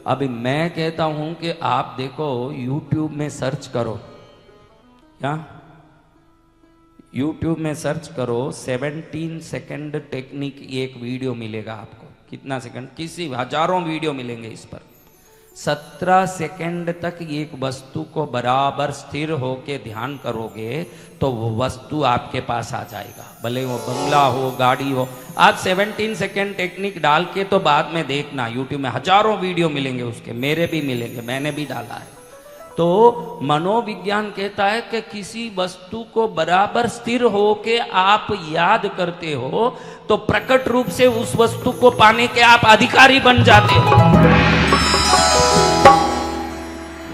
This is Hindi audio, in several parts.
अभी मैं कहता हूं कि आप देखो YouTube में सर्च करो, क्या YouTube में सर्च करो 17 सेकंड टेक्निक, एक वीडियो मिलेगा आपको। कितना सेकंड? किसी हजारों वीडियो मिलेंगे इस पर। 17 सेकंड तक एक वस्तु को बराबर स्थिर होके ध्यान करोगे तो वो वस्तु आपके पास आ जाएगा, भले वो बंगला हो, गाड़ी हो। आप 17 सेकंड टेक्निक डाल के तो बाद में देखना, यूट्यूब में हजारों वीडियो मिलेंगे उसके, मेरे भी मिलेंगे, मैंने भी डाला है। तो मनोविज्ञान कहता है कि किसी वस्तु को बराबर स्थिर होके आप याद करते हो तो प्रकट रूप से उस वस्तु को पाने के आप अधिकारी बन जाते हो।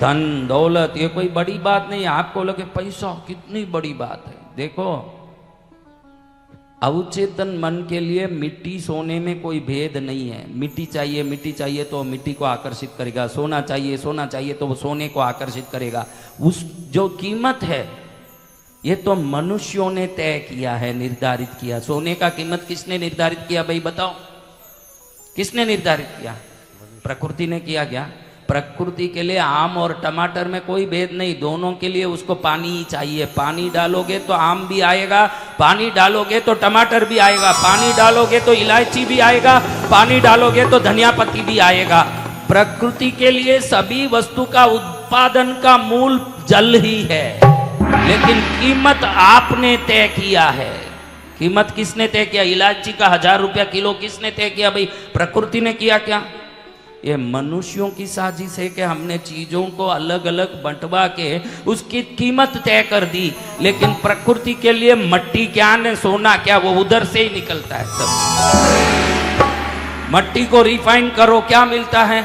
धन दौलत ये कोई बड़ी बात नहीं है। आपको लगे पैसा कितनी बड़ी बात है, देखो अवचेतन मन के लिए मिट्टी सोने में कोई भेद नहीं है। मिट्टी चाहिए तो मिट्टी को आकर्षित करेगा, सोना चाहिए तो वो सोने को आकर्षित करेगा। उस जो कीमत है ये तो मनुष्यों ने तय किया है, निर्धारित किया। सोने का कीमत किसने निर्धारित किया भाई बताओ? किसने निर्धारित किया? प्रकृति ने किया क्या? प्रकृति के लिए आम और टमाटर में कोई भेद नहीं, दोनों के लिए उसको पानी ही चाहिए। पानी डालोगे तो आम भी आएगा, पानी डालोगे तो टमाटर भी आएगा, पानी डालोगे तो इलायची भी आएगा, पानी डालोगे तो धनिया पत्ती भी आएगा। प्रकृति के लिए सभी वस्तु का उत्पादन का मूल जल ही है, लेकिन कीमत आपने तय किया है। कीमत किसने तय किया? इलायची का 1000 रुपया किलो किसने तय किया भाई? प्रकृति ने किया क्या? ये मनुष्यों की साजिश है कि हमने चीजों को अलग अलग बंटवा के उसकी कीमत तय कर दी। लेकिन प्रकृति के लिए मट्टी क्या ने सोना क्या, वो उधर से ही निकलता है सब। मट्टी को रिफाइन करो क्या मिलता है?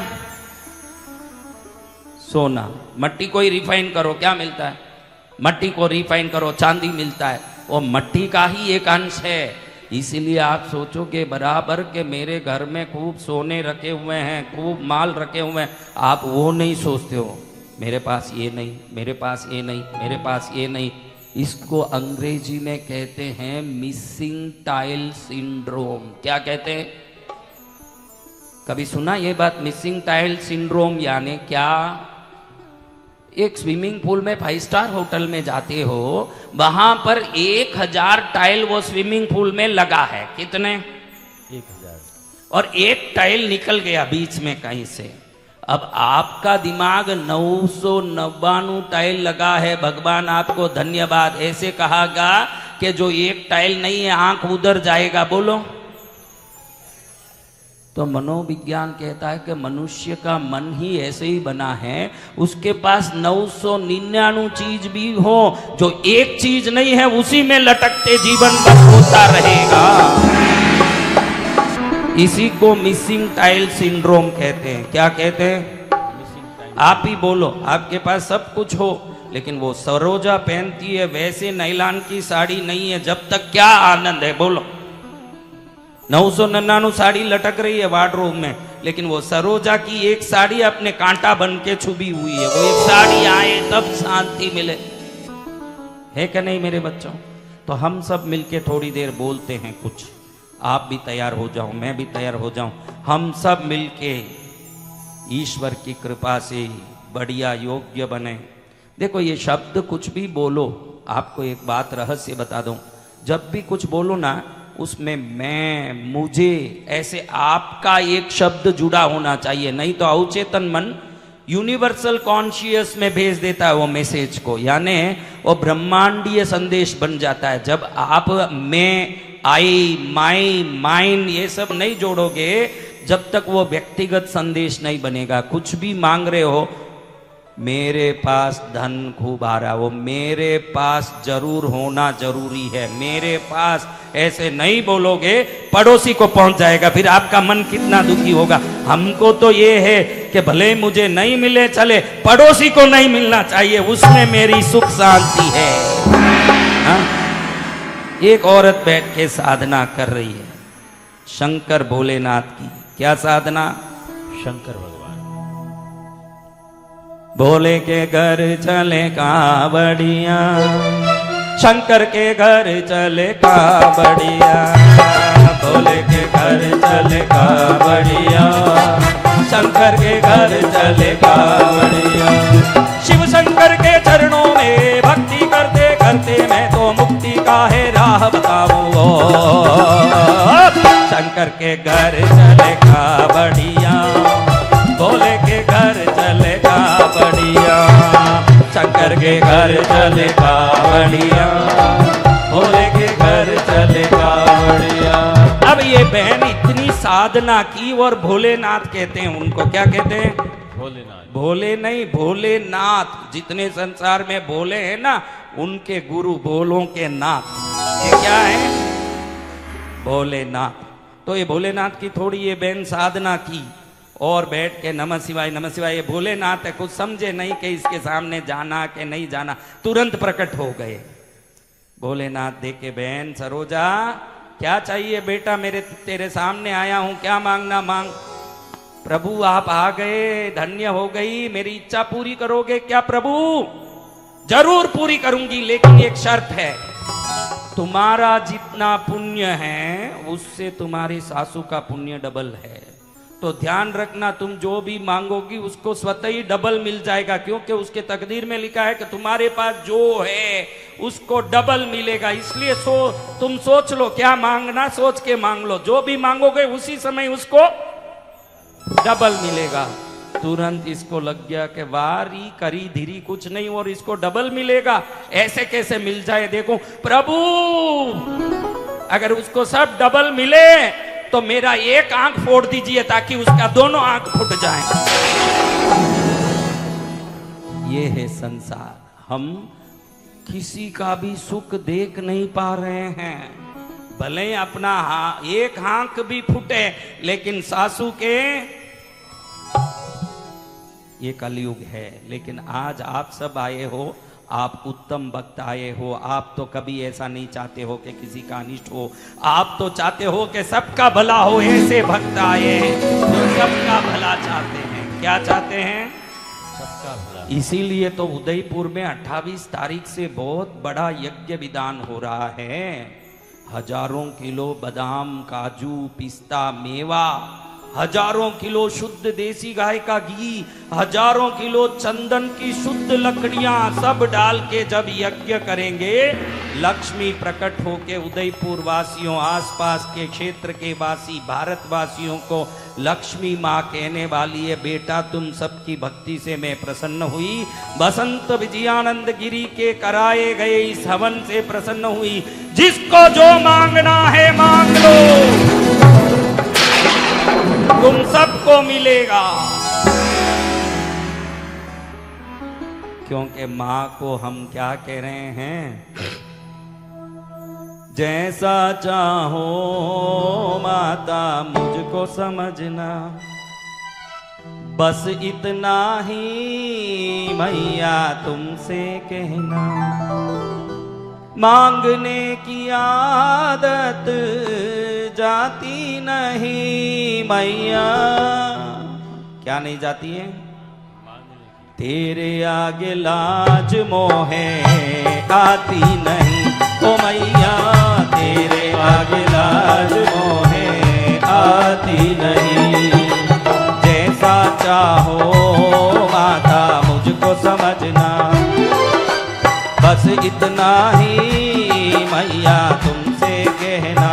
सोना। मट्टी को ही रिफाइन करो क्या मिलता है? मट्टी को रिफाइन करो चांदी मिलता है। वो मट्टी का ही एक अंश है। इसीलिए आप सोचोगे बराबर के मेरे घर में खूब सोने रखे हुए हैं, खूब माल रखे हुए हैं, आप वो नहीं सोचते हो मेरे पास ये नहीं, मेरे पास ये नहीं, मेरे पास ये नहीं। इसको अंग्रेजी में कहते हैं मिसिंग टाइल सिंड्रोम। क्या कहते हैं? कभी सुना ये बात? मिसिंग टाइल सिंड्रोम यानी क्या? एक स्विमिंग पूल में 5 स्टार होटल में जाते हो, वहां पर 1000 टाइल वो स्विमिंग पूल में लगा है। कितने? 1000। और एक टाइल निकल गया बीच में कहीं से। अब आपका दिमाग 999 टाइल लगा है, भगवान आपको धन्यवाद ऐसे कहागा कि जो एक टाइल नहीं है आंख उधर जाएगा। बोलो। तो मनोविज्ञान कहता है कि मनुष्य का मन ही ऐसे ही बना है, उसके पास 999 चीज भी हो, जो एक चीज नहीं है उसी में लटकते जीवन भर होता रहेगा। इसी को मिसिंग टाइल सिंड्रोम कहते हैं। क्या कहते हैं? आप ही बोलो। आपके पास सब कुछ हो लेकिन वो सरोजा पहनती है वैसे नायलॉन की साड़ी नहीं है जब तक, क्या आनंद है? बोलो। 999 साड़ी लटक रही है वार्डरोब में, लेकिन वो सरोजा की एक साड़ी अपने कांटा बन के छुपी हुई है। वो एक साड़ी आए तब शांति मिले, है क्या नहीं मेरे बच्चों? तो हम सब मिलके थोड़ी देर बोलते हैं कुछ। आप भी तैयार हो जाओ, मैं भी तैयार हो जाऊं। हम सब मिलके ईश्वर की कृपा से बढ़िया योग्य बने। देखो ये शब्द कुछ भी बोलो, आपको एक बात रहस्य बता दूं, जब भी कुछ बोलो ना उसमें मैं, मुझे, ऐसे आपका एक शब्द जुड़ा होना चाहिए, नहीं तो अवचेतन मन यूनिवर्सल कॉन्शियस में भेज देता है वो मैसेज को, यानी वो ब्रह्मांडीय संदेश बन जाता है। जब आप मैं, आई, माई, माइन ये सब नहीं जोड़ोगे, जब तक वो व्यक्तिगत संदेश नहीं बनेगा। कुछ भी मांग रहे हो, मेरे पास धन खूब आ रहा, वो मेरे पास जरूर होना जरूरी है, मेरे पास, ऐसे नहीं बोलोगे पड़ोसी को पहुंच जाएगा। फिर आपका मन कितना दुखी होगा। हमको तो ये है कि भले मुझे नहीं मिले चले, पड़ोसी को नहीं मिलना चाहिए, उसमें मेरी सुख शांति है। हा? एक औरत बैठ के साधना कर रही है शंकर भोलेनाथ की। क्या साधना? शंकर भगवान। भोले के घर चले कांवड़िया, शंकर के घर चले कांवड़िया, भोले के घर चले कांवड़िया, शंकर के घर चले कावड़िया। शिव शंकर के चरणों में भक्ति करते करते मैं तो मुक्ति का है राह बताऊं। शंकर के घर चले कावड़िया, भोले के घर चले कावड़िया। शंकर के घर चले कावड़िया, भोले के घर चले कावड़िया। अब ये बहन इतनी साधना की और भोलेनाथ कहते हैं उनको, क्या कहते हैं? भोलेनाथ। भोले नहीं, भोलेनाथ। जितने संसार में भोले हैं ना, उनके गुरु भोलों के नाथ। ये क्या है? भोलेनाथ। तो ये भोलेनाथ की थोड़ी ये बहन साधना की और बैठ के नमः शिवाय नमः शिवाय। ये भोलेनाथ है, कुछ समझे नहीं कि इसके सामने जाना कि नहीं जाना, तुरंत प्रकट हो गए। भोलेनाथ देखे, बहन सरोजा क्या चाहिए बेटा? मेरे तेरे सामने आया हूं, क्या मांगना मांग। प्रभु आप आ गए, धन्य हो गई, मेरी इच्छा पूरी करोगे क्या? प्रभु जरूर पूरी करूंगी, लेकिन एक शर्त है, तुम्हारा जितना पुण्य है उससे तुम्हारी सासू का पुण्य डबल है। तो ध्यान रखना, तुम जो भी मांगोगी उसको स्वतः ही डबल मिल जाएगा, क्योंकि उसके तकदीर में लिखा है कि तुम्हारे पास जो है उसको डबल मिलेगा। इसलिए तुम सोच लो क्या मांगना, सोच के मांग लो, जो भी मांगोगे उसी समय उसको डबल मिलेगा। तुरंत इसको लग गया कि वारी करी धीरी कुछ नहीं और इसको डबल मिलेगा, ऐसे कैसे मिल जाए? देखो प्रभु, अगर उसको सब डबल मिले तो मेरा एक आंख फोड़ दीजिए ताकि उसका दोनों आंख फूट जाए। ये है संसार। हम किसी का भी सुख देख नहीं पा रहे हैं, भले अपना एक आंख भी फूटे, लेकिन सासू के, ये कलयुग है। लेकिन आज आप सब आए हो, आप उत्तम भक्त आए हो। आप तो कभी ऐसा नहीं चाहते हो कि किसी का अनिष्ट हो, आप तो चाहते हो कि सबका भला हो। ऐसे भक्त आए हैं जो सबका भला चाहते हैं। क्या चाहते हैं? सबका भला। इसीलिए तो उदयपुर में 28 तारीख से बहुत बड़ा यज्ञ विधान हो रहा है। हजारों किलो बादाम, काजू, पिस्ता, मेवा, हजारों किलो शुद्ध देसी गाय का घी, हजारों किलो चंदन की शुद्ध लकड़ियां सब डाल के जब यज्ञ करेंगे, लक्ष्मी प्रकट होके उदयपुर वासियों, आसपास के क्षेत्र के वासी, भारतवासियों को लक्ष्मी माँ कहने वाली है, बेटा तुम सबकी भक्ति से मैं प्रसन्न हुई। बसंत विजयानंद गिरी के कराए गए इस हवन से प्रसन्न हुई। जिसको जो मांगना है मांग लो, तुम सबको मिलेगा। क्योंकि माँ को हम क्या कह रहे हैं? जैसा चाहो माता मुझको समझना, बस इतना ही मैया तुमसे कहना। मांगने की आदत जाती नहीं मैया। क्या नहीं जाती है? तेरे आगे लाज मोहे आती नहीं ओ मैया, तेरे आगे लाज मोहे आती नहीं। जैसा चाहो माता मुझको समझना, बस इतना ही मैया तुमसे कहना।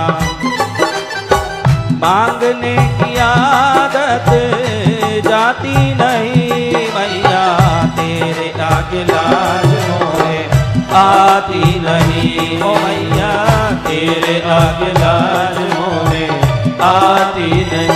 मांगने की आदत जाती नहीं मैया, तेरे आगे लाज मोहे आती नहीं ओ मैया, तेरे आगे लाज मोहे आती नहीं।